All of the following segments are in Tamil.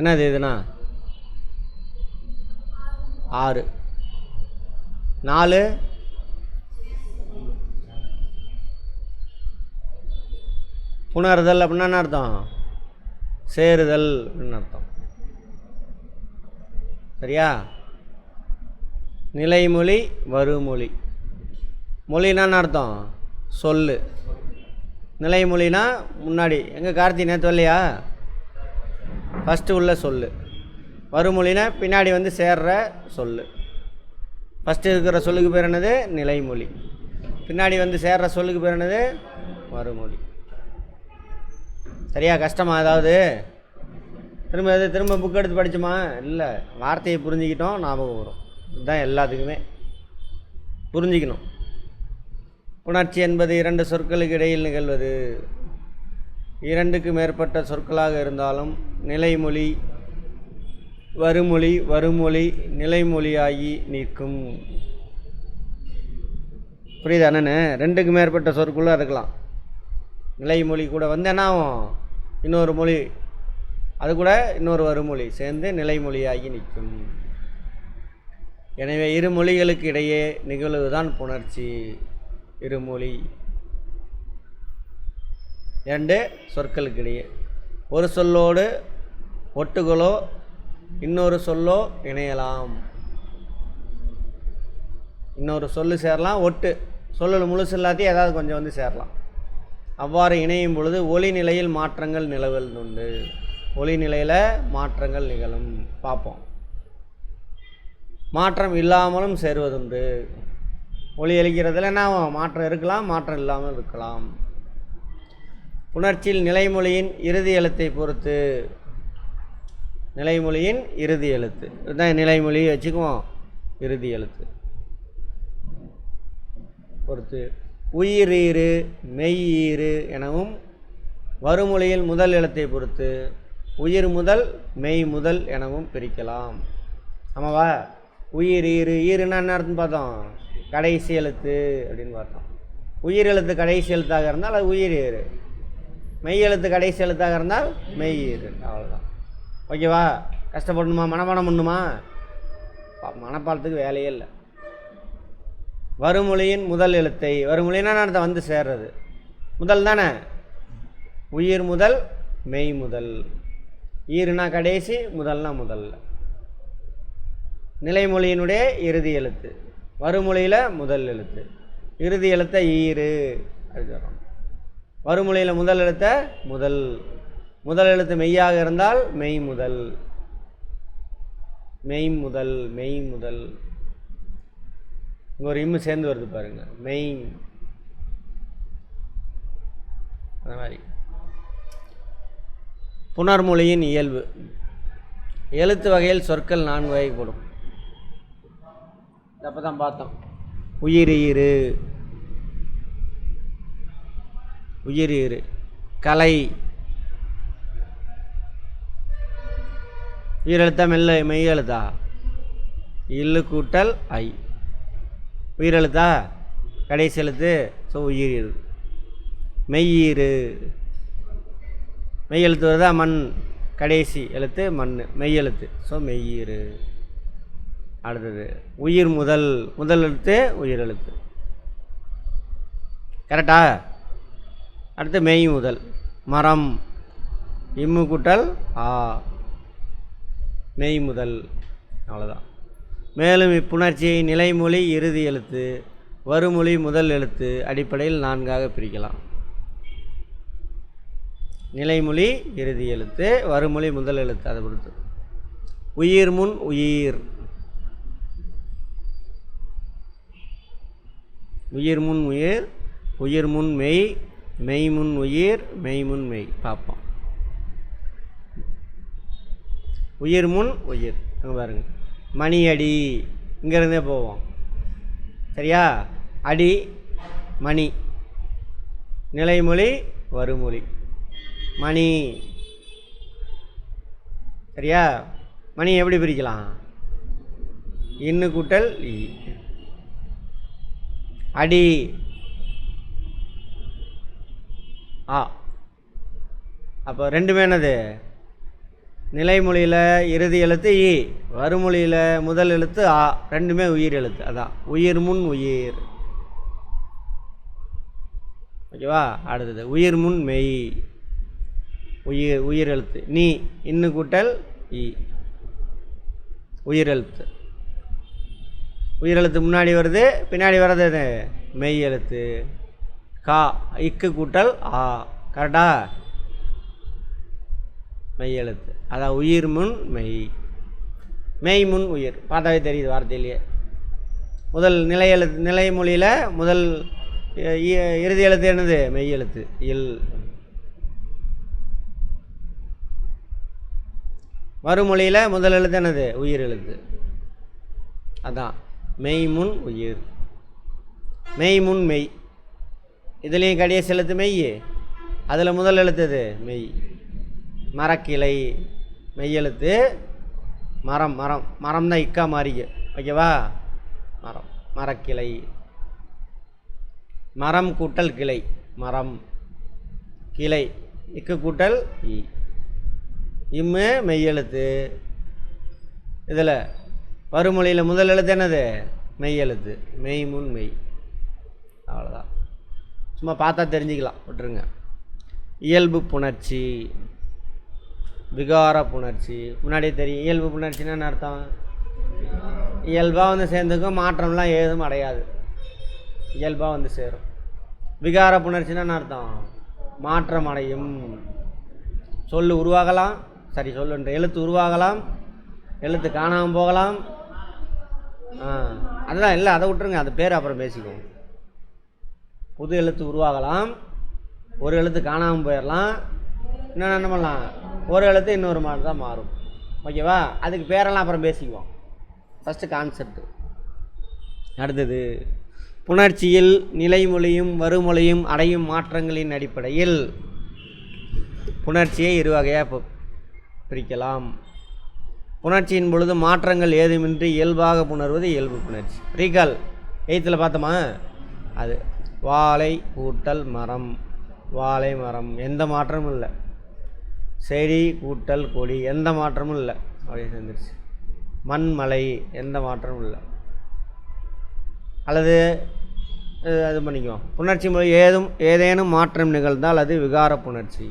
என்னது இதுனா 6. 4 புணருதல் அப்படின்னா என்ன அர்த்தம்? சேருதல் அப்படின்னு அர்த்தம். சரியா? நிலைமொழி வருமொழி. மொழினா என்ன அர்த்தம்? சொல்லு. நிலைமொழினா முன்னாடி எங்கள் கார்த்தி நேற்று இல்லையா ஃபஸ்ட்டு உள்ள சொல்லு. வருமொழினா பின்னாடி வந்து சேர்ற சொல்லு. ஃபஸ்ட்டு இருக்கிற சொல்லுக்கு பேர் என்னது? நிலைமொழி. பின்னாடி வந்து சேர்ற சொல்லுக்கு பேர் என்னது? வருமொழி. சரியா? கஷ்டமா ஏதாவது? திரும்ப புக் எடுத்து படித்தோமா? இல்லை, வார்த்தையை புரிஞ்சிக்கிட்டோம், ஞாபகம் வரும். இதுதான் எல்லாத்துக்குமே புரிஞ்சிக்கணும். புணர்ச்சி என்பது 2 சொற்களுக்கு இடையில் நிகழ்வது. 2க்கு மேற்பட்ட சொற்களாக இருந்தாலும் நிலைமொழி வருமொழி நிலைமொழியாகி நிற்கும். புரியுதா? என்னன்னு 2க்கு மேற்பட்ட சொற்குள்ளே இருக்கலாம். நிலைமொழி கூட வந்து என்ன ஆகும்? இன்னொரு மொழி, அது கூட இன்னொரு வருமொழி சேர்ந்து நிலைமொழியாகி நிற்கும். எனவே இரு மொழிகளுக்கு இடையே நிகழ்வுதான் புணர்ச்சி. இருமொழி 2 சொற்களுக்கு இடையே ஒரு சொல்லோடு ஒட்டுகளோ இன்னொரு சொல்லோ இணையலாம். இன்னொரு சொல்லு சேரலாம், ஒட்டு சொல்லு முழுசு எல்லாத்தையும் ஏதாவது கொஞ்சம் வந்து சேரலாம். அவ்வாறு இணையும் பொழுது ஒளி நிலையில் மாற்றங்கள் நிலவுவதுண்டு. ஒளி நிலையில் மாற்றங்கள் நிகழும். பார்ப்போம். மாற்றம் இல்லாமலும் சேருவதுண்டு. ஒளி அளிக்கிறதுல என்ன மாற்றம் இருக்கலாம், மாற்றம் இல்லாமல் இருக்கலாம். புணர்ச்சியில் நிலைமொழியின் இறுதி எழுத்தை பொறுத்து. நிலைமொழியின் இறுதி எழுத்து இதுதான் நிலைமொழி வச்சுக்குவோம். இறுதி எழுத்து பொறுத்து உயிரீறு மெய்யீறு எனவும் வருமொழியில் முதல் எழுத்தை பொறுத்து உயிர் முதல் மெய் முதல் எனவும் பிரிக்கலாம். ஆமாவா? உயிர் ஈறு, ஈருன்னா என்ன அர்த்தம் பார்த்தோம்? கடைசி எழுத்து அப்படின்னு பார்த்தோம். உயிர் எழுத்து கடைசி எழுத்தாக இருந்தால் அது உயிர் ஈறு, மெய் எழுத்து கடைசி எழுத்தாக இருந்தால் மெய் ஈறு. அவ்வளோதான். ஓகேவா? கஷ்டப்படணுமா? மனப்பாடம் பண்ணணுமா? மனப்பாடத்துக்கு வேலையே இல்லை. வருமொழியின் முதல் எழுத்தை, வருமொழின்னா அர்த்தம் வந்து சேர்றது முதல் தானே. உயிர் முதல் மெய் முதல். ஈருனா கடைசி, முதல்னா முதல்ல. நிலைமொழியினுடைய இறுதி எழுத்து, வருமொழியில் முதல் எழுத்து, இறுதி எழுத்தை ஈரு அப்படிங்கிறோம். வருமொழியில் முதல் எழுத்த முதல் எழுத்து மெய்யாக இருந்தால் மெய் முதல். இங்கே ஒரு இம்மு சேர்ந்து வருது பாருங்க, மெய். அந்த மாதிரி புணர்மொழியின் இயல்பு. எழுத்து வகையில் சொற்கள் 4 வகைப்படும். அப்போ தான் பார்த்தோம். உயிரீறு, கலை, உயிரெழுத்தா மெய் எழுத்தா? இல்லு கூட்டல் ஐ. உயிரெழுத்தா கடைசி எழுத்து, ஸோ உயிரீறு. மெய்யீறு, மெய் எழுத்து வருதா? மண், கடைசி எழுத்து மண், மெய் எழுத்து, ஸோ மெய்யீறு. அடுத்தது உயிர் முதல் எழுத்து உயிரெழுத்து. கரெக்டா? அடுத்து மெய் முதல், மரம், இம்மு கூட்டல் ஆ, மெய் முதல். அவ்வளோதான். மேலும் இப்புணர்ச்சியை நிலைமொழி இறுதி எழுத்து, வருமொழி முதல் எழுத்து அடிப்படையில் 4ஆக பிரிக்கலாம். நிலைமொழி இறுதி எழுத்து, வருமொழி முதல் எழுத்து, அதை பொறுத்து. உயிர் முன் உயிர், உயிர் முன் உயிர், உயிர் முன் மெய், மெய் முன் உயிர், மெய் முன் மெய். பார்ப்போம். உயிர் முன் உயிர், அங்கே பாருங்க. மணி அடி, இங்கேருந்தே போவோம். சரியா? அடி மணி, நிலைமொழி வருமொழி. மணி. சரியா? மணி எப்படி பிரிக்கலாம்? இன்னு கூட்டல் இ. அடி ஆ. அப்போ ரெண்டுமே என்னது? நிலைமொழியில் இறுதி எழுத்து இ, வருமொழியில் முதல் எழுத்து ஆ, ரெண்டுமே உயிர் எழுத்து. அதான் உயிர் முன் உயிர். ஓகேவா? அடுத்தது உயிர் முன் மெய், உயிர் உயிர் எழுத்து. நீ இன்னு கூட்டல் இ, உயிர் எழுத்து. உயிர் எழுத்து முன்னாடி வருது, பின்னாடி வர்றது மெய் எழுத்து. கா இக்கு கூட்டல் ஆ, கரெக்டா? மெய் எழுத்து. அதான் உயிர் முன் மெய், மெய் முன் உயிர். பார்த்தாவே தெரியுது வார்த்தையிலேயே. முதல் நிலை எழுத்து, நிலைமொழியில் முதல் இறுதி எழுத்து என்னது? மெய் எழுத்து இல். மறுமொழியில் முதல் எழுத்து என்னது? உயிர் எழுத்து. அதான் மெய் முன் உயிர், மெய் முன் மெய். இதுலேயும் கடைசி எழுத்து மெய், அதில் முதல் எழுத்துது மெய். மரக்கிளை மெய் எழுத்து. மரம் மரம் மரம் தான் இக்கா மாறிக்க. ஓகேவா? மரம் மரக்கிளை. மரம் கூட்டல் கிளை, மரம். கிளை இக்கு கூட்டல் இ, இம்மு மெய் எழுத்து. இதில் வருமொழியில் முதல் எழுத்து என்னது? மெய் எழுத்து, மெய் முன் மெய். அவ்வளோதான், சும்மா பார்த்தா தெரிஞ்சுக்கலாம், விட்டுருங்க. இயல்பு புணர்ச்சி, விகார புணர்ச்சி. முன்னாடியே தெரியும் இயல்பு புணர்ச்சின்னா என்ன அர்த்தம்? இயல்பாக வந்து சேர்ந்துக்கும், மாற்றம்லாம் ஏதும் அடையாது, இயல்பாக வந்து சேரும். விகார புணர்ச்சின்னா என்ன அர்த்தம்? மாற்றம் அடையும். சொல்லு உருவாகலாம், சரி சொல்லுன்ற எழுத்து உருவாகலாம், எழுத்து காணாமல் போகலாம். அதுதான் இல்லை, அதை விட்டுருங்க, அது பேர் அப்புறம் பேசிக்குவோம். புது எழுத்து உருவாகலாம், ஒரு எழுத்து காணாமல் போயிடலாம், இன்னொன்று என்ன பண்ணலாம், ஒரு எழுத்து இன்னொரு மாதிரி தான் மாறும். ஓகேவா? அதுக்கு பேரெல்லாம் அப்புறம் பேசிக்குவோம். First concept. அடுத்தது புணர்ச்சியில் நிலைமொழியும் வருமொழியும் அடையும் மாற்றங்களின் அடிப்படையில் புணர்ச்சியை இரு வகையாக பிரிக்கலாம். புணர்ச்சியின் பொழுது மாற்றங்கள் ஏதுமின்றி இயல்பாக புணர்வது இயல்பு புணர்ச்சி. ரீகால் 8ல் பார்த்தோமா? அது வாழை கூட்டல் மரம், வாழை மரம், எந்த மாற்றமும் இல்லை. செடி கூட்டல் கொடி, எந்த மாற்றமும் இல்லை, அப்படியே சேர்ந்துருச்சு. மண்மலை, எந்த மாற்றமும் இல்லை. அல்லது அது பண்ணிக்குவோம். புணர்ச்சி மொழி ஏதேனும் மாற்றம் நிகழ்ந்தால் அது விகார புணர்ச்சி.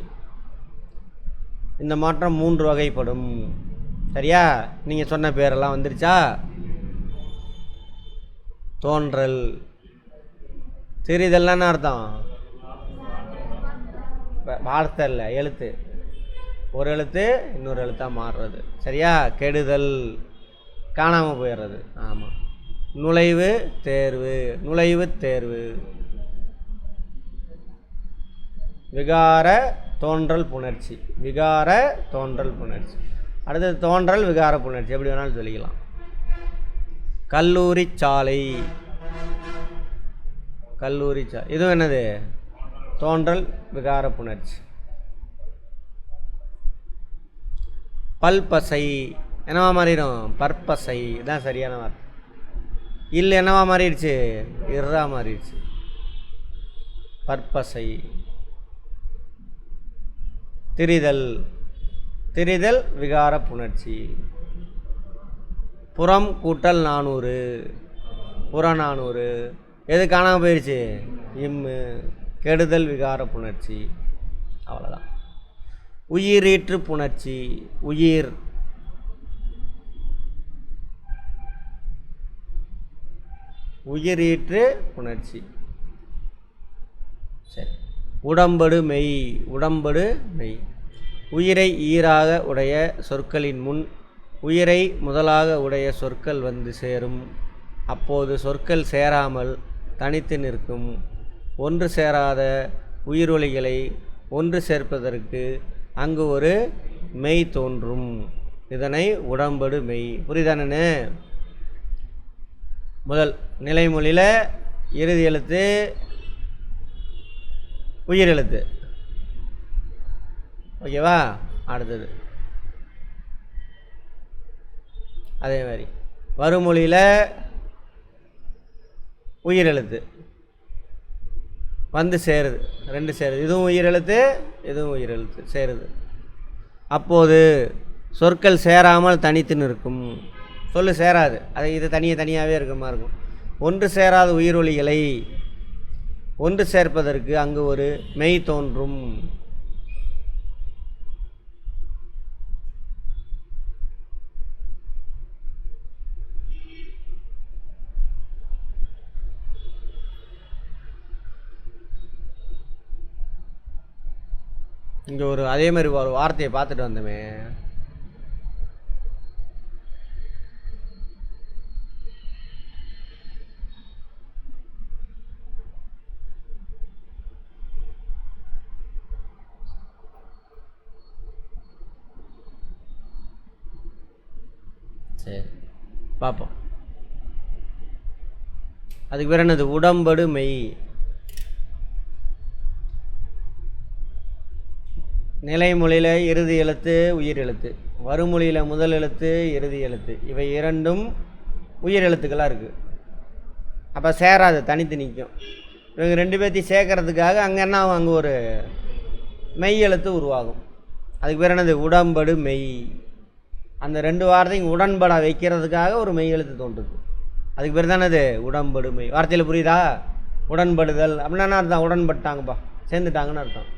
இந்த மாற்றம் 3 வகைப்படும். சரியா? நீங்கள் சொன்ன பேரெல்லாம் வந்துருச்சா? தோன்றல், தெரிதல்லாம் என்ன அர்த்தம்? வார்த்தை இல்லை, எழுத்து. ஒரு எழுத்து இன்னொரு எழுத்தாக மாறுறது. சரியா? கெடுதல், காணாமல் போயிடுறது. ஆமாம். நுழைவு தேர்வு, நுழைவு தேர்வு. விகார தோன்றல் புணர்ச்சி, விகார தோன்றல் புணர்ச்சி. அடுத்தது தோன்றல் விகார புணர்ச்சி, எப்படி வேணாலும் சொல்லிக்கலாம். கல்லூரி சாலை, கல்லூரி சாலை, இதுவும் என்னது? தோன்றல் விகார புணர்ச்சி. பல்பசை என்னவா மாறிடும்? பற்பசை, இதுதான் சரியான வார்த்தை. இல்லை என்னவா மாறிடுச்சு? இர்ரா மாறிடுச்சு. பற்பசை. திரிதல், திரிதல் விகார புணர்ச்சி. புறம் கூட்டல் 400, புறநானூறு, எது காணாமல் போயிடுச்சு? இம்மு, கெடுதல் விகார புணர்ச்சி. அவ்வளோதான். உயிரீற்று புணர்ச்சி, உயிர், உயிரீற்று புணர்ச்சி. சரி. உடம்படு மெய், உடம்படு மெய். உயிரை ஈராக உடைய சொற்களின் முன் உயிரை முதலாக உடைய சொற்கள் வந்து சேரும். அப்போது சொற்கள் சேராமல் தனித்து நிற்கும். ஒன்று சேராத உயிரொலிகளை ஒன்று சேர்ப்பதற்கு அங்கு ஒரு மெய் தோன்றும். இதனை உடம்படு மெய். புரியுதானே? முதல் நிலைமொழியில் இறுதி எழுத்து உயிர் எழுத்து. ஓகேவா? அடுத்தது அதே மாதிரி வருமொழியில் உயிர் எழுத்து வந்து சேருது, 2 சேருது. இதுவும் உயிர் எழுத்து, இதுவும் உயிர் எழுத்து சேருது. அப்போது சொற்கள் சேராமல் தனித்து நிற்கும். சொல்லு சேராது, அது இது தனியாகவே இருக்கிற மாதிரி இருக்கும். ஒன்று சேராத உயிரொலிகளை ஒன்று சேர்ப்பதற்கு அங்கு ஒரு மெய் தோன்றும். இங்கே ஒரு அதே மாதிரி ஒரு வார்த்தையை பார்த்துட்டு வந்தோமே. சரி பார்ப்போம். அதுக்கு பேர் என்னது? உடம்படு மெய். நிலைமொழியில் இறுதி எழுத்து உயிர் எழுத்து, வருமொழியில் முதல் எழுத்து இறுதி எழுத்து, இவை இரண்டும் உயிர் எழுத்துக்களாக இருக்குது. அப்போ சேராது, தனித்து நிற்கும். இவங்க ரெண்டு பேர்த்தையும் சேர்க்கறதுக்காக அங்கே என்ன ஆகும்? அங்கே ஒரு மெய் எழுத்து உருவாகும். அதுக்கு பேர் என்னது? உடம்படு மெய். அந்த ரெண்டு வார்த்தையும் உடன்பட வைக்கிறதுக்காக ஒரு மெய் எழுத்து தோன்றுது. அதுக்கு பேர் தானே அது உடம்படு மெய். வார்த்தையில் புரியுதா? உடன்படுதல் அப்படின்னா அர்த்தம் உடன்பட்டாங்கப்பா, சேர்ந்துட்டாங்கன்னு அர்த்தம்.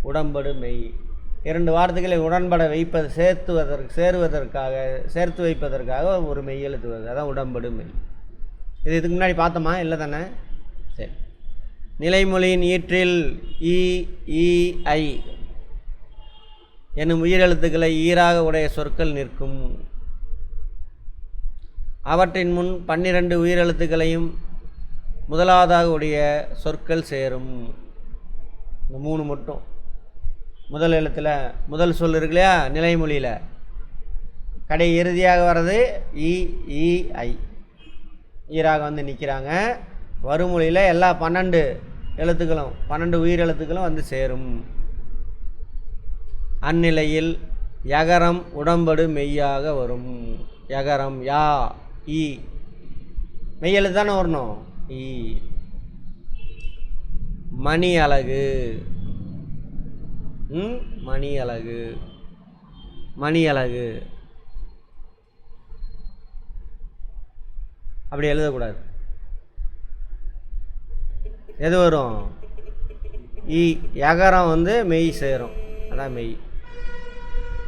உடம்படு மெய். இரண்டு வார்த்தைகளை உடன்பட வைப்பது, சேர்த்து வைப்பதற்காக ஒரு மெய் எழுத்து வருது. அதான் உடம்படு மெய். இதுக்கு முன்னாடி பார்த்தோமா? இல்லை தானே? சரி. நிலைமொழியின் ஈற்றில் இ, ஈ, ஐ என்னும் உயிரெழுத்துக்களை ஈராக உடைய சொற்கள் நிற்கும். அவற்றின் முன் 12 உயிரெழுத்துக்களையும் முதலாவதாக உடைய சொற்கள் சேரும். இந்த 3 மட்டும். முதல் எழுத்தில் முதல் சொல் இருக்கு இல்லையா? நிலைமொழியில் கடை இறுதியாக வர்றது இ, ஈ, ஐ ஈராக வந்து நிற்கிறாங்க. வருமொழியில் எல்லா 12 எழுத்துக்களும் 12 உயிரெழுத்துக்களும் வந்து சேரும். அந்நிலையில் யகரம் உடம்படு மெய்யாக வரும். யகரம் யா, ஈ மெய் எழுத்து தானே வரணும். ஈ. மணி அலகு, மணி அலகு, மணி அலகு அப்படி எழுதக்கூடாது. எது வரும்? ஈ. யகரம் வந்து மெய் சேரும், அதான் மெய்.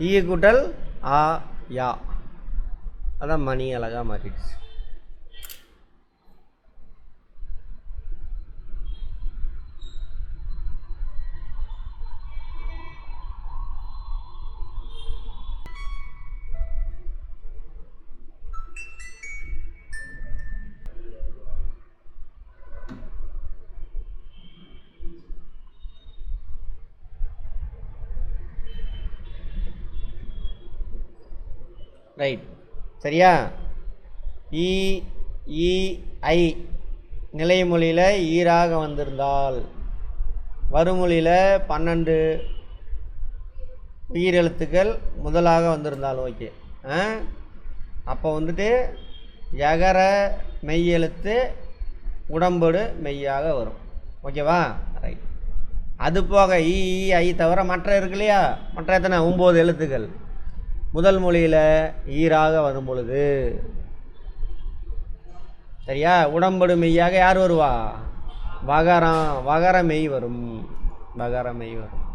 ஈ கூட்டல் ஆ, யா, அதான் மணி அழகாக மாறிடுச்சு. ரைட், சரியா? இ, ஈ, ஐ நிலைமொழியில் ஈராக வந்திருந்தால், வருமொழியில் 12 உயிரெழுத்துக்கள் முதலாக வந்திருந்தால் ஓகே. அப்போ வந்துட்டு யகர மெய் எழுத்து உடம்படு மெய்யாக வரும். ஓகேவா? ரைட். அது போக இ, ஐ தவிர மற்ற இருக்கு இல்லையா? மற்ற எத்தனை? 9 எழுத்துக்கள் முதல் மொழியில் ஈராக வரும் பொழுது, சரியா, உடம்படு மெய்யாக யார் வருவா? வகரம், வகர மெய் வரும். வகர மெய் வரும்.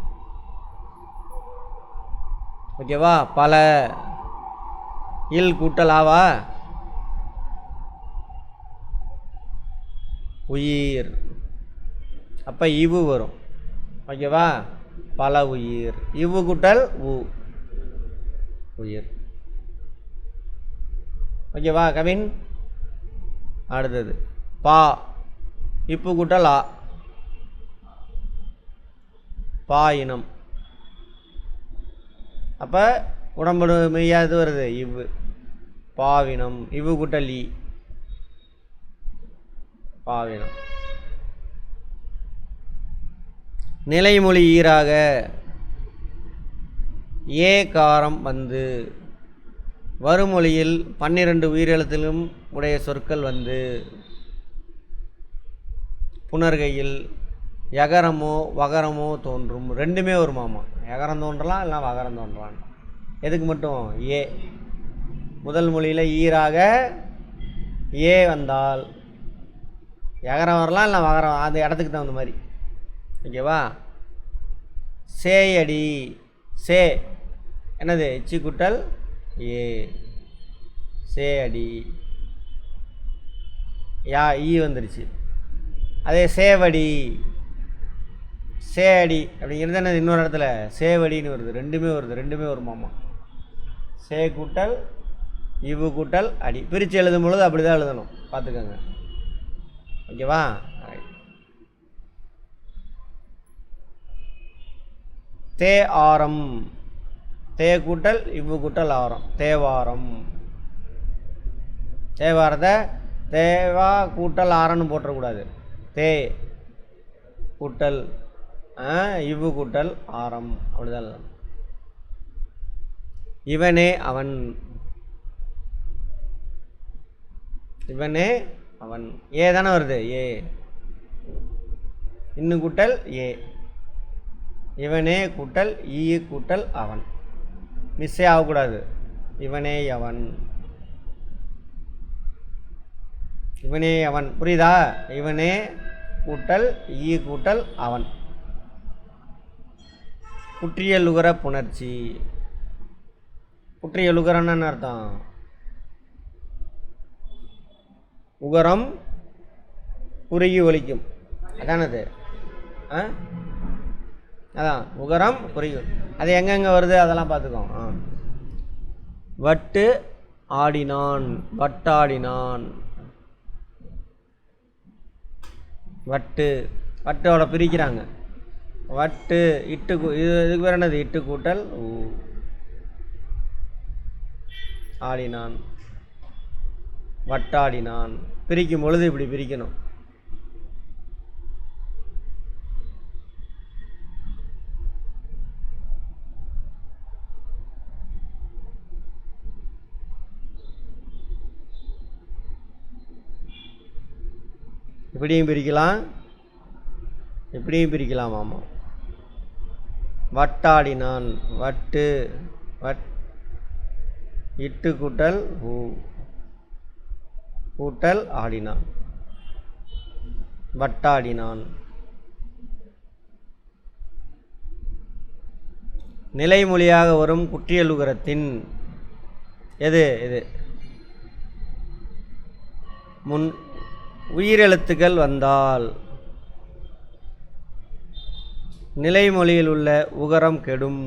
ஓகேவா? பல இல் கூட்டல் ஆவா உயிர், அப்போ இவு வரும். ஓகேவா? பல உயிர். இவு கூட்டல் உ, உயிர். ஓகேவா கவின்? அடுத்தது பா, இப்பு கூட்டல் ஆ, பா இனம். அப்போ உடம்படு மெய்யாது வருது இவ்வு, பாவினம். இவ்வு கூட்டல் ஈ, பாவினம். நிலைமொழி ஈராக ஏ காரம் வந்து, வருமொழியில் 12 உயிரெழுத்திலும் உடைய சொற்கள் வந்து, புணர்கையில் யகரமோ வகரமோ தோன்றும். ரெண்டுமே வருமாமா. யகரம் தோன்றலாம், இல்லை வகரம் தோன்றலாம். எதுக்கு மட்டும்? ஏ. முதல் மொழியில் ஈராக ஏ வந்தால் எகரம் வரலாம், இல்லை வகரம், அந்த இடத்துக்கு தகுந்த மாதிரி. ஓகேவா? சேயடி, சே என்னது? சி கூட்டல் ஏ, சேயடி. யா ஈ வந்துருச்சு. அதே சேவடி, சேடி அப்படிங்கிறது என்னது? இன்னொரு இடத்துல சேவடின்னு வருது. ரெண்டுமே வருது, ரெண்டுமே வருமாமா. சே கூட்டல் இவு கூட்டல் அடி. பிரித்து எழுதும் பொழுது அப்படி தான் எழுதணும், பார்த்துக்கோங்க. ஓகேவா? தே ஆரம், தே கூட்டல் இவ்வு கூட்டல் ஆரம், தேவாரம். தேவாரத்தை தேவா கூட்டல் ஆரம்னு போட்டுறக்கூடாது. தே கூட்டல் இவ்வு கூட்டல் ஆரம், அப்படிதான். இவனே அவன், இவனே அவன். ஏ தானே வருது? ஏ இன்னும் கூட்டல் ஏ. இவனே கூட்டல் ஈ கூட்டல் அவன். மிஸ்ஸே ஆகக்கூடாது. இவனே அவன், இவனே அவன். புரியுதா? இவனே கூட்டல் ஈ கூட்டல் அவன். குற்றியலுகர புணர்ச்சி. குற்றியலுகரன்னு அர்த்தம்? உகரம் குறுகி ஒலிக்கும், அதானது? அதான் உகரம் குறுகி. அது எங்கெங்கே வருது அதெல்லாம் பார்த்துக்கோங்க. வட்டு ஆடினான், வட்டாடினான். வட்டு, வட்டோட பிரிக்கிறாங்க. வட்டு இட்டு, இதுக்கு பேர் என்னது? இட்டு கூட்டல் ஊ. ஆடினான், வட்டாடினான். பிரிக்கும் பொழுது இப்படி பிரிக்கணும். இப்படியும் பிரிக்கலாம், இப்படியும் பிரிக்கலாம். ஆமாம். வட்டாடினான், வட்டு வட் இட்டு கூட்டல் ஊ கூட்டல் ஆடினான், வட்டாடினான். நிலைமொழியாக வரும் குற்றியலுகரத்தின் எது? இது முன் உயிரெழுத்துக்கள் வந்தால் நிலைமொழியில் உள்ள உகரம் கெடும்.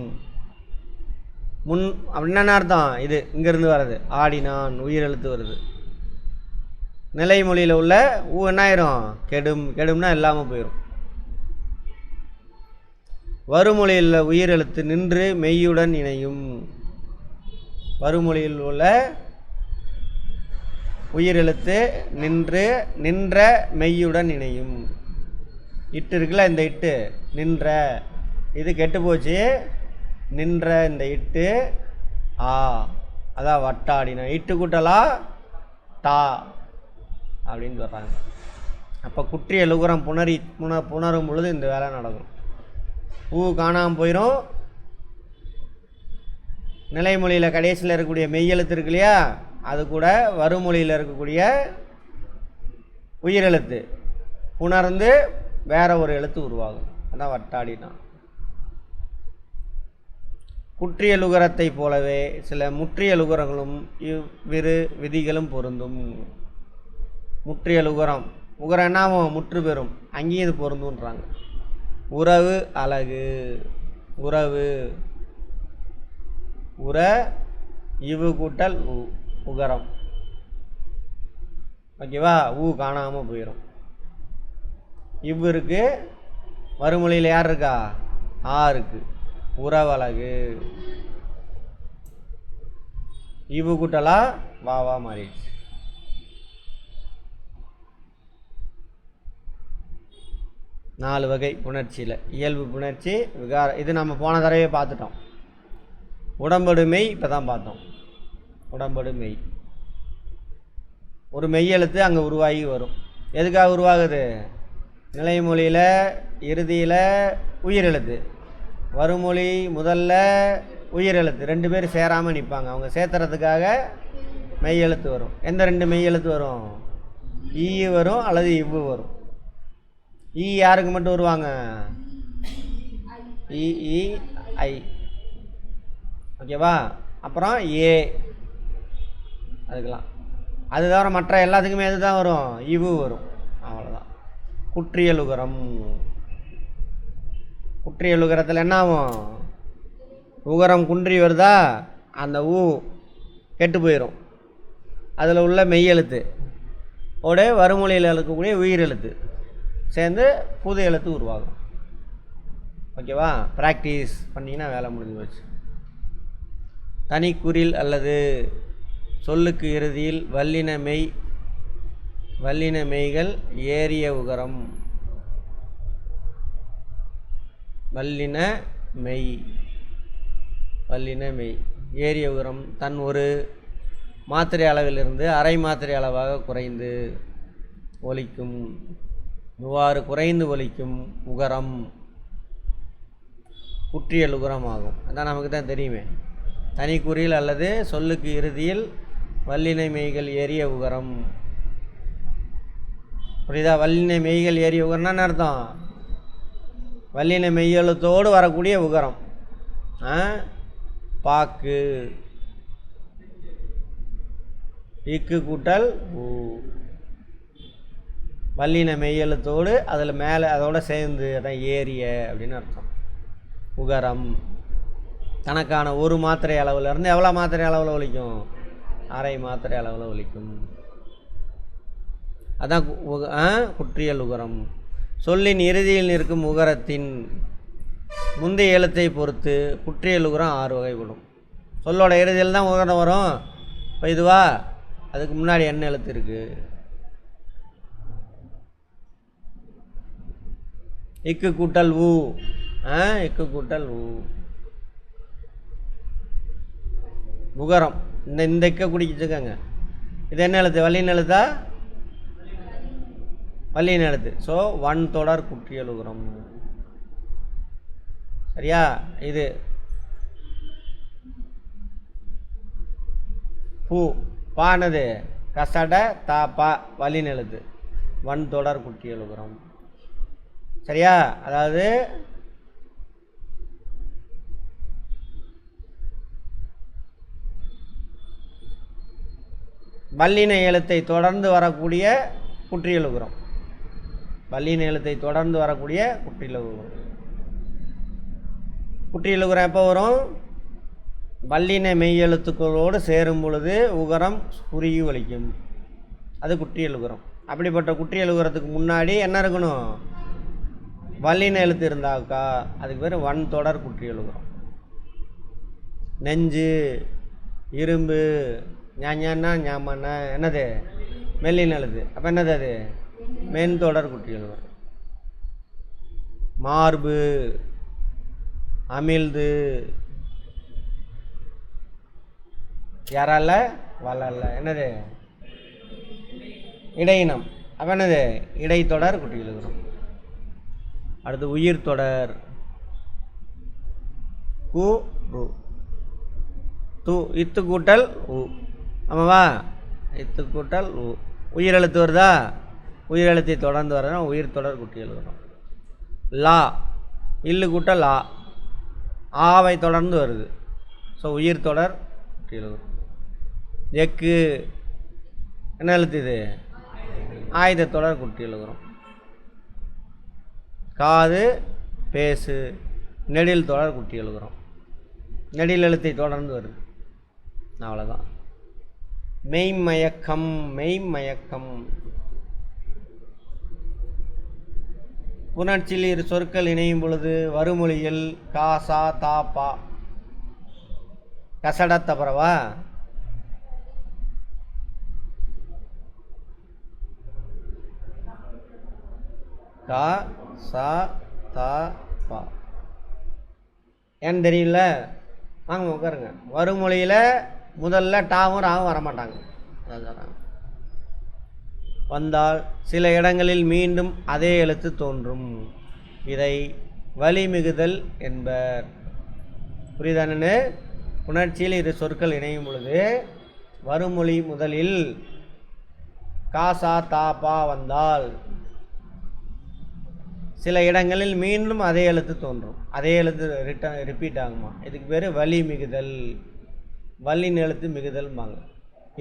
முன் அப்படின்னா அர்த்தம்? இது இங்கேருந்து வர்றது. ஆடினான் உயிரெழுத்து வருது. நிலைமொழியில் உள்ள ஊ என்ன ஆயிரும்? கெடும். கெடும்னா இல்லாமல் போயிடும். வருமொழியில் உள்ள உயிரெழுத்து நின்று மெய்யுடன் இணையும். வருமொழியில் உள்ள உயிரெழுத்து நின்ற மெய்யுடன் இணையும். இட்டு இருக்குல்ல, இந்த இட்டு நின்ற, இது கெட்டு போச்சு. நின்ற இந்த இட்டு ஆ, அதான் வட்டாடினா. இட்டு கூட்டலா டா அப்படின்னு சொல்கிறாங்க. அப்போ குற்றியலுகரம் புணரும் பொழுது இந்த வேலை நடக்கும். ஊ காணாமல் போயிடும். நிலைமொழியில் கடைசியில் இருக்கக்கூடிய மெய்யெழுத்து இருக்கு இல்லையா, அது கூட வருமொழியில் இருக்கக்கூடிய உயிரெழுத்து புணர்ந்து வேற ஒரு எழுத்து உருவாகும். அதான் வட்டாடினா. குற்றியலுகரத்தை போலவே சில முற்றியலுகரங்களும் இவ்விரு விதிகளும் பொருந்தும். முற்றியலுகரம், உகரம் என்னாவும்? முற்று பெறும். அங்கேயும் இது பொருந்துன்றாங்க. உறவு அழகு, உறவு உற இவு கூட்டல் ஊ, உகரம். ஓகேவா? ஊ காணாமல் போயிடும். இவ் இருக்கு. வருமொழியில் யார் இருக்கா? ஆ இருக்கு. உறவழகு. இவு கூட்டலா வாவா மாறிடுச்சு. நாலு வகை புணர்ச்சியில். இயல்பு புணர்ச்சி, விகார, இது நம்ம போன தடவையே பார்த்துட்டோம். உடம்படு மெய் இப்போ தான் பார்த்தோம். உடம்படு மெய் ஒரு மெய்யெழுத்து அங்கே உருவாகி வரும். எதுக்காக உருவாகுது? நிலைமொழியில் இறுதியில் உயிரெழுத்து, வருமொழி முதல்ல உயிர் எழுத்து. 2 பேர் சேராமல் நிற்பாங்க, அவங்க சேர்த்துறதுக்காக மெய் எழுத்து வரும். எந்த 2 மெய் எழுத்து வரும்? ஈ வரும் அல்லது இவ்வு வரும். ஈ யாருக்கு மட்டும் வருவாங்க? இ இ ஐ. ஓகேவா? அப்புறம் ஏ, அதுக்கெல்லாம். அது தவிர மற்ற எல்லாத்துக்குமே எது தான் வரும்? இவ்வு வரும். அவ்வளோதான். குற்றியலுகரம். குற்றியலுகரத்தில் என்ன ஆகும்? உகரம் குன்றி வருதா, அந்த ஊ கெட்டு போயிடும். அதில் உள்ள மெய் எழுத்து ஓட வறுமொழியில் இருக்கக்கூடிய உயிர் எழுத்து சேர்ந்து புது எழுத்து உருவாகும். ஓகேவா? ப்ராக்டிஸ் பண்ணிங்கன்னா வேலை முடிஞ்சு போச்சு. தனிக்குறில் அல்லது சொல்லுக்கு இறுதியில் வல்லின மெய்கள் ஏறிய உகரம். வல்லின மெய் ஏறிய உகரம் தன் ஒரு மாத்திரை அளவிலிருந்து அரை மாத்திரை அளவாக குறைந்து ஒலிக்கும். இவ்வாறு குறைந்து ஒலிக்கும் உகரம் குற்றியல் உகரம் ஆகும். அதான் நமக்கு தான் தெரியுமே. தனிக்குறில் அல்லது சொல்லுக்கு இறுதியில் வல்லினை மெய்கள் ஏறிய உகரம். புரியுதா? வல்லினை மெய்கள் ஏறிய உகரம்னா அர்த்தம் வல்லினை மெய்யெழுத்தோடு வரக்கூடிய உகரம். பாக்கு, இக்கு கூட்டல் ஊ, வல்லின மெய்யெழுத்தோடு அதில் மேலே அதோட சேர்ந்து அதான் ஏறிய அப்படின்னு அர்த்தம். உகரம் தனக்கான ஒரு மாத்திரை அளவில் இருந்து எவ்வளோ மாத்திரை அளவில் ஒலிக்கும்? அரை மாத்திரை அளவில் ஒலிக்கும். அதான் குற்றியல் உகரம். சொல்லின் இறுதியில் நிற்கும் உகரத்தின் முந்தைய எழுத்தை பொறுத்து குற்றியல் உகரம் 6 வகைப்படும். சொல்லோட இறுதியில் தான் உகரம் வரும். இப்போ இதுவா, அதுக்கு முன்னாடி என்ன எழுத்து இருக்குது? இக்கு கூட்டல் ஊ. இக்கு கூட்டல் ஊ உகரம். இந்த இக்க குடிச்சுக்கங்க. இது என்ன எழுத்து? வல்லின எழுத்தா? வல்லின எழுத்து. ஸோ வன் தொடர் குற்றியல் உகரம். சரியா? இது பூ பானது கசட தா பா வல்லின எழுத்து. வன் தொடர் குற்றியல் உகரம். சரியா? அதாவது வல்லின எழுத்தை தொடர்ந்து வரக்கூடிய குற்றியல் உகரம். வல்லின எழுத்தை தொடர்ந்து வரக்கூடிய குற்றியல் உகரம். குற்றியல் உகரம் எப்போ வரும்? வல்லின மெய் எழுத்துக்களோடு சேரும் பொழுது உகரம் குறுகி ஒலிக்கும். அது குற்றியல் உகரம். அப்படிப்பட்ட குற்றியல் உகரத்துக்கு முன்னாடி என்ன இருக்கணும்? வல்லின எழுத்து இருந்தாக்கா அதுக்கு பேர் வன் தொடர் குற்றியல் உகரம். நெஞ்சு, இரும்பு, ஞாஞான்னா ஞாமன்னா என்னது? மெல்லின எழுத்து. அப்போ என்னது? அது மென் தொடர் குற்றியல் உகரம். மார்பு, அமிழ்து, யாரால வளரல என்னது? இடையினம். அப்போ என்னது? இடைத்தொடர் குற்றியல் உகரம். அடுத்து உயிர் தொடர். கு ரு து இத்து கூட்டல் உ. ஆமாவா? இத்து கூட்டல் உ. உயிரெழுத்து வருதா? உயிரெழுத்தை தொடர்ந்து வரனா உயிர் தொடர் குற்றியல் உகரம். லா இல்லு கூட்டல் லா, ஆவை தொடர்ந்து வருது. ஸோ உயிர் தொடர் குற்றியல் உகரம். எக்கு என்ன எழுத்து? இது ஆயுத தொடர் குற்றியல் உகரம். காது, பேசு நெடில் தொடர் குற்றியல் உகரம். நெடில் எழுத்தை தொடர்ந்து வருது. அவ்வளோதான். மெய்மயக்கம். புணர்ச்சியில் இரு சொற்கள் இணையும் பொழுது வருமொழியில் கா சா தா பா. கசடத்தபரவா? கா சா தா பா. ஏன்னு தெரியல. வாங்க உட்காருங்க. வருமொழியில் முதல்ல டாவும் ராவும் வரமாட்டாங்க. அதான் வந்தால் சில இடங்களில் மீண்டும் அதே எழுத்து தோன்றும். இதை வழிமிகுதல் என்பர். புரியுதானு? புணர்ச்சியில் இரு சொற்கள் இணையும் பொழுது வருமொழி முதலில் காசா தாப்பா வந்தால் சில இடங்களில் மீண்டும் அதே எழுத்து தோன்றும், அதே எழுத்து ரிப்பீட் ஆகுமா. இதுக்கு பேர் வலி மிகுதல், வல்லின் எழுத்து மிகுதல்பாங்க.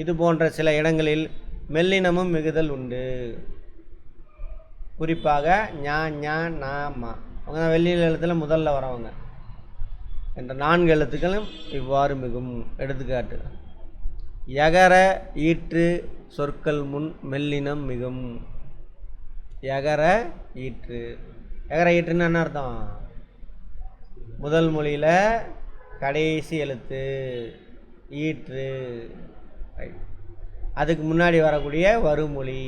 இது போன்ற சில இடங்களில் மெல்லினமும் மிகுதல் உண்டு. குறிப்பாக ஞா ஞா நா மா, அவங்க தான் வெள்ளியில் எழுத்தில் முதல்ல வரவங்க என்ற 4 எழுத்துக்களும் இவ்வாறு மிகும். எடுத்துக்காட்டு: யகர ஈற்று சொற்கள் முன் மெல்லினம் மிகும். யகர ஈற்று, யகர ஈற்றுன்னு என்ன அர்த்தம்? முதல் மொழியில் கடைசி எழுத்து ஈற்று, அதுக்கு முன்னாடி வரக்கூடிய வருமொழி.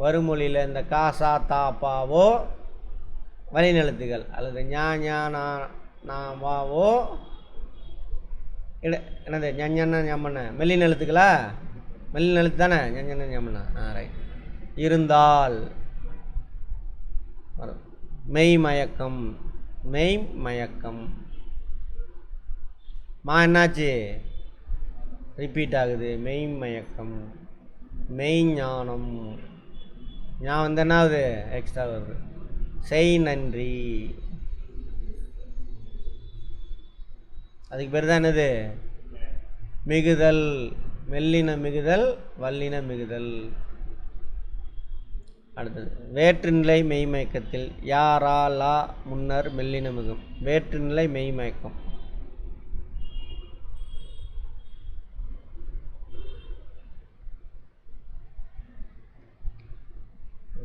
வருமொழியில் இந்த காசா தாப்பாவோ வலின் எழுத்துக்கள் அல்லது ஞா ஞா நா நா வாவோ என்னது ஞஞன ஞம்மன மெல்லின் எழுத்துக்களா? மெல்லின் எழுத்து தானே ஞஞன ஞம்மன. ரைட். இருந்தால் மெய் மயக்கம், மெய் மயக்கம். மா என்னாச்சு? ரிப்பீட் ஆகுது, மெய் மயக்கம். மெய் ஞானம், ஞா வந்து என்னாவது எக்ஸ்ட்ரா வருது. செய் நன்றி, அதுக்கு பேர் தான் என்னது? மிகுதல். மெல்லின மிகுதல், வல்லின மிகுதல். அடுத்தது வேற்றுநிலை மெய்மயக்கத்தில் யாரா லா முன்னர் மெல்லின மிகும். வேற்றுநிலை மெய்மயக்கம்.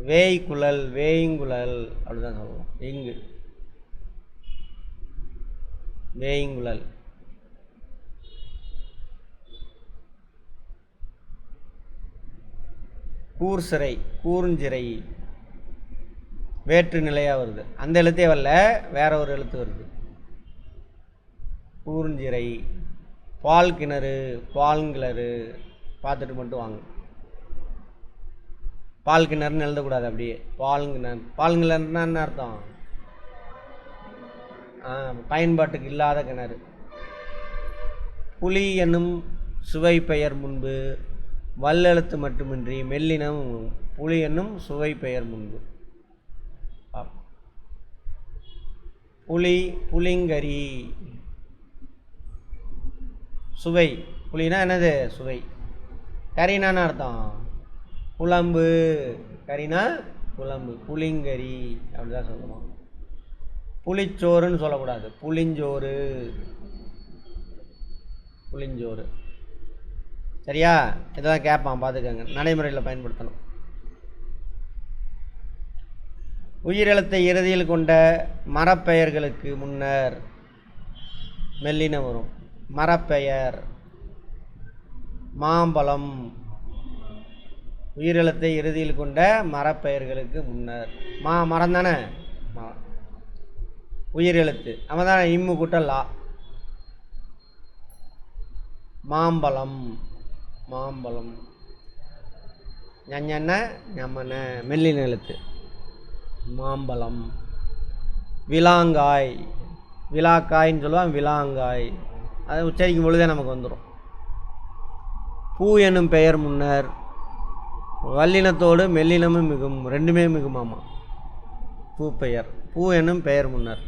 வேய்குழல், வேய்ங்குழல் அப்படிதான் சொல்லுவோம். இங்கு வேய்ங்குழல். கூர்சிறை, கூர்ஞ்சிறை வேற்று நிலையாக வருது. அந்த எழுத்தே வரல, வேற ஒரு எழுத்து வருது. கூர்ஞ்சிறை. பால் கிணறு, பால்கிணறு பார்த்துட்டு மட்டும் வாங்க. பால் கிணறுன்னு எழுதக்கூடாது, அப்படியே பால்கிணறு. பால்கிணறுனா என்ன அர்த்தம்? பயன்பாட்டுக்கு இல்லாத கிணறு. புலி என்னும் சுவை பெயர் முன்பு வல்லெழுத்து மட்டுமின்றி மெல்லினம். புலி என்னும் சுவை பெயர் முன்பு. புலி, புளிங்கரி. சுவை, புலினா என்னது? சுவை. கரினான்னு அர்த்தம்? குழம்பு. கரினா குழம்பு, புளிங்கரி அப்படிதான் சொல்லணும். புளிச்சோறுன்னு சொல்லக்கூடாது, புளிஞ்சோறு. புளிஞ்சோறு. சரியா? இதெல்லாம் கேட்பான், பார்த்துக்கங்க. நடைமுறையில் பயன்படுத்தணும். உயிரெழுத்தை இறுதியில் கொண்ட மரப்பெயர்களுக்கு முன்னர் மெல்லினம் வரும். மரப்பெயர் மாம்பழம். உயிரெழுத்தை இறுதியில் கொண்ட மரப்பெயர்களுக்கு முன்னர். மரம் தானே உயிரெழுத்து, அவன் தானே இம்மு கூட்டலா. மாம்பழம், மாம்பழம். ஞஞன ஞமன மெல்லின எழுத்து மாம்பழம். விலாங்காய், விலாக்காய்ன்னு சொல்லுவான், விலாங்காய். அதை உச்சரிக்கும் பொழுதே நமக்கு வந்துடும். பூ என்னும் பெயர் முன்னர் வல்லினத்தோடு மெல்லினமும் மிகும். ரெண்டுமே மிகுமாமா. பூ பெயர், பூ என்னும் பெயர் முன்னர்.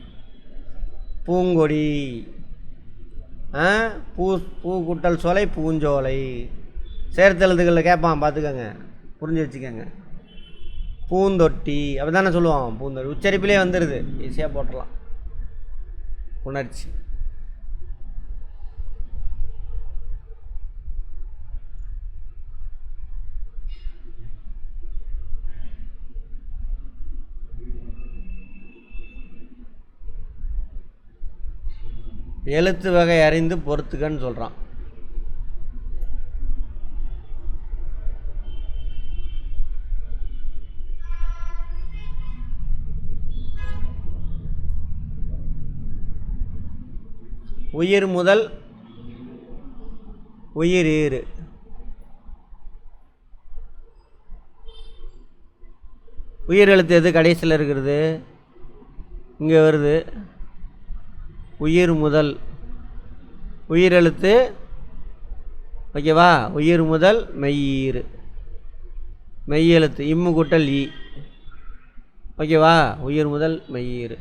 பூங்கொடி. பூ, பூ குட்டல் சோலை, பூஞ்சோலை. சேர்த்தெழுத்துக்களில் கேட்பான், பார்த்துக்கங்க, புரிஞ்சு வச்சுக்கோங்க. பூந்தொட்டி அப்படி தானே சொல்லுவான். பூந்தொட்டி உச்சரிப்பிலே வந்துடுது, ஈஸியாக போட்டுடலாம். புணர்ச்சி. எழுத்து வகை அறிந்து பொறுத்துக்கன்னு சொல்கிறான். உயிர் முதல் உயிரீறு. உயிர் எழுத்து எது கடைசியில் இருக்கிறது? இங்கே வருது. உயிர் முதல் உயிரெழுத்து. ஓகேவா? உயிர் முதல் மெய்யீறு, மெய்யெழுத்து இம்மு கூட்டல் ஈ. ஓகேவா? உயிர் முதல் மெய்யீறு.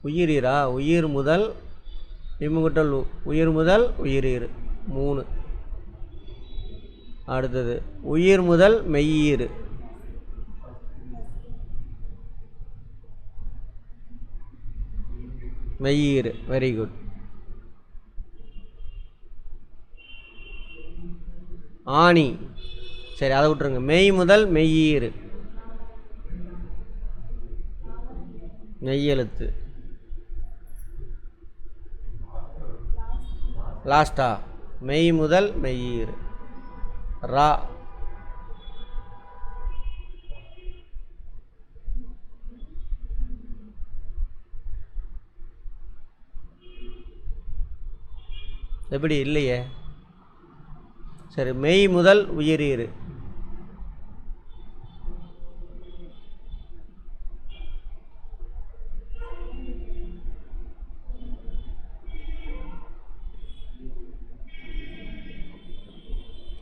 உயிரீரா? உயிர் முதல் இம்மு கூட்டல் உ, உயிர் முதல் உயிரீறு 3. அடுத்தது உயிர் முதல் மெய்யீறு. மெய்யீறு. Very good. ஆணி. சரி, அதை விட்டுருங்க. மெய் முதல் மெய்யீறு, மெய்யெழுத்து. லாஸ்டா? மெய் முதல் மெய்யீறு. ரா. எப்படி? இல்லையே. சரி, மெய் முதல் உயிரீறு.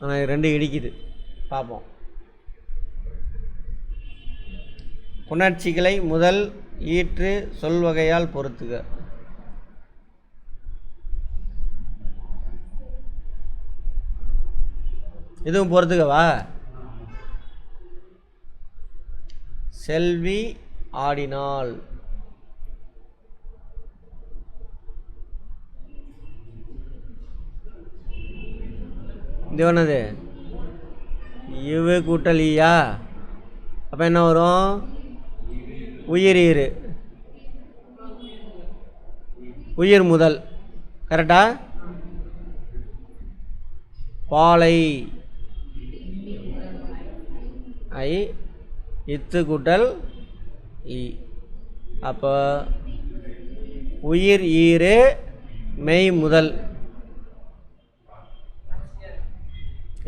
ஆனால் 2 இடிக்குது. பார்ப்போம். புணர்ச்சிகளை முதல் ஈற்று சொல்வகையால் பொறுத்துக. இதுவும் பொறுத்துக்கவா? செல்வி ஆடினாள். இது என்னது? இவு கூட்டல் ஈயா. அப்போ என்ன வரும்? உயிரீறு. உயிர் முதல். கரெக்டா? பாலை ஐ இத்து கூட்டல் இ. அப்போ உயிர் ஈறு மெய் முதல்.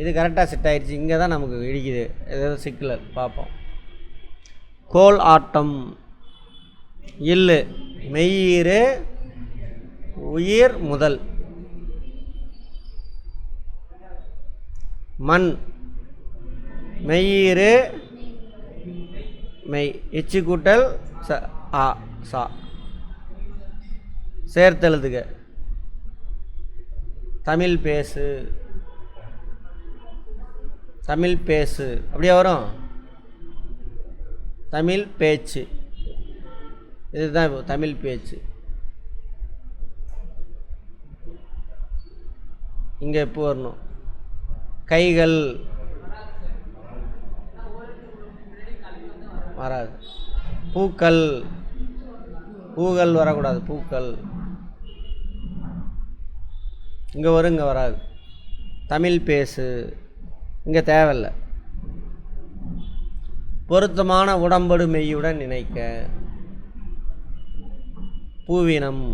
இது கரெக்டாக செட் ஆயிடுச்சு. இங்கே தான் நமக்கு இடிக்குது ஏதாவது சிக்கல். பார்ப்போம். கோல் ஆட்டம். இல்லு மெய்யீறு உயிர் முதல். மண் மெய்யீறு மெய் இச்சு கூட்டல் ச ஆ சா. சேர்த்தெழுதுக. தமிழ் பேசு. தமிழ் பேசு அப்படியே வரும். தமிழ் பேச்சு. இதுதான் தமிழ் பேச்சு. இங்கே எப்போ வரணும்? கைகள் வராது. பூக்கள். பூக்கள் வரக்கூடாது. பூக்கள் இங்கே வரும், இங்கே வராது. தமிழ் பேசு இங்கே தேவையில்லை. பொருத்தமான உடம்படு மெய்யுடன் நினைக்க. பூவினம்.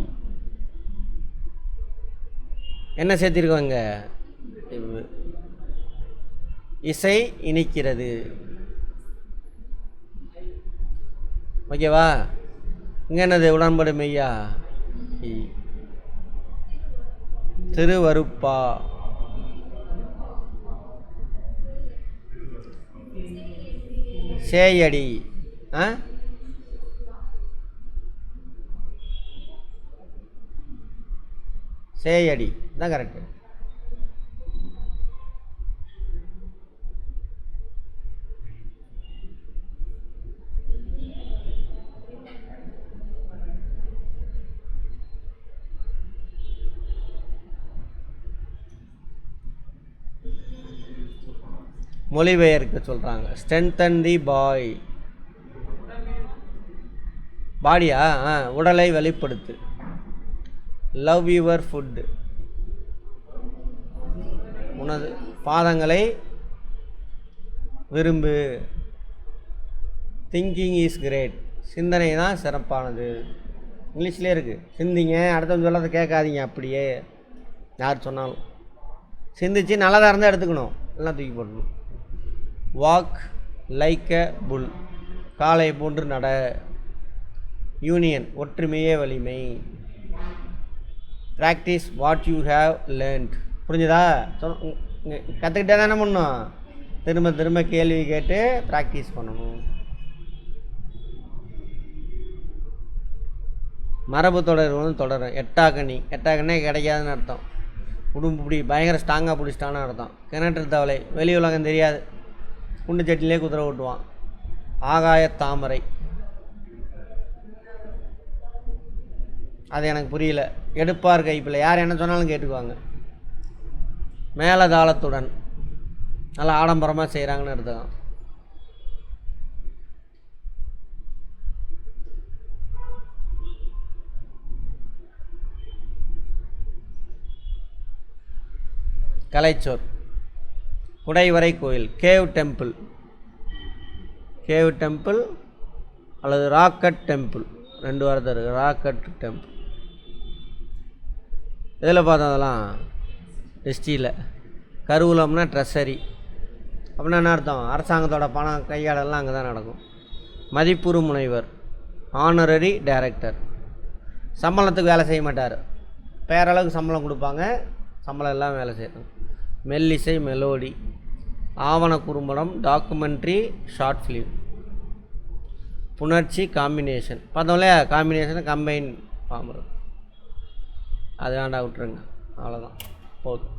என்ன சேர்த்திருக்கோங்க? இசை இனிக்கிறது. ஓகேவா? இங்கே என்னது? உடன்படு மெய்யா. திருவருப்பா. சேயடி. சேயடி தான் கரெக்டு. மொழிபெயர்க்க சொல்கிறாங்க. Strengthen the boy. பாடியா? உடலை வெளிப்படுத்து. Love your foot. உனது பாதங்களை விரும்பு. Thinking is great. சிந்தனை தான் சிறப்பானது. இங்கிலீஷ்லேயே இருக்குது. சிந்திங்க, அடுத்தவங்க சொல்லதை கேட்காதீங்க. அப்படியே யார் சொன்னாலும் சிந்திச்சு நல்லதாக இருந்தால் எடுத்துக்கணும், எல்லாம் தூக்கி போடணும். Walk like a bull. காளை போன்று நட. யூனியன் ஒற்றுமையே வலிமை. Practise what you have learned. புரிஞ்சுதா? கற்றுக்கிட்டே தானே பண்ணணும், திரும்ப திரும்ப கேள்வி கேட்டு ப்ராக்டிஸ் பண்ணணும். மரபு தொடர் வந்து தொடரும். எட்டாக்கனி, எட்டாக்கண்ணே கிடைக்காதுன்னு அர்த்தம். உடும்பு பிடி பயங்கர ஸ்ட்ராங்காக பிடிச்சிட்டான்னு அர்த்தம். கிணற்று தவளை வெளி உலகம் தெரியாது, குண்டு சட்டிலே குதிரை ஓட்டுவான். ஆகாய தாமரை, அது எனக்கு புரியல. எடுப்பார் கைப்பிள்ளை, யார் என்ன சொன்னாலும் கேட்டுக்குவாங்க. மேலதாளத்துடன், நல்லா ஆடம்பரமாக செய்கிறாங்கன்னு அர்த்தம். கலைச்சோர், குடைவரை கோயில், கேவ் டெம்பிள். கேவ் டெம்பிள் அல்லது ராக்கட் டெம்பிள், 2 வாரத்தை இருக்குது. ராக்கட் டெம்பிள் இதில் பார்த்தோம், அதெல்லாம் ஹிஸ்ட்ரியில். கருவூலம்னா ட்ரெஸரி, அப்படின்னா என்ன அர்த்தம்? அரசாங்கத்தோட பணம் கையாடலாம் அங்கே தான் நடக்கும். மதிப்புறு முனைவர், ஆனரரி டைரக்டர். சம்பளத்துக்கு வேலை செய்ய மாட்டார், பேரளவுக்கு சம்பளம் கொடுப்பாங்க, சம்பளம் எல்லாம் வேலை செய்யணும். மெல்லிசை மெலோடி, ஆவண குறும்படம் டாக்குமெண்ட்ரி ஷார்ட் ஃபிலிம். புணர்ச்சி காம்பினேஷன், பார்த்தோம் இல்லையா? காம்பினேஷன் கம்பைன் ஃபார்ம், அது வேண்டாம், விட்டுருங்க, அவ்வளோதான் போதும்.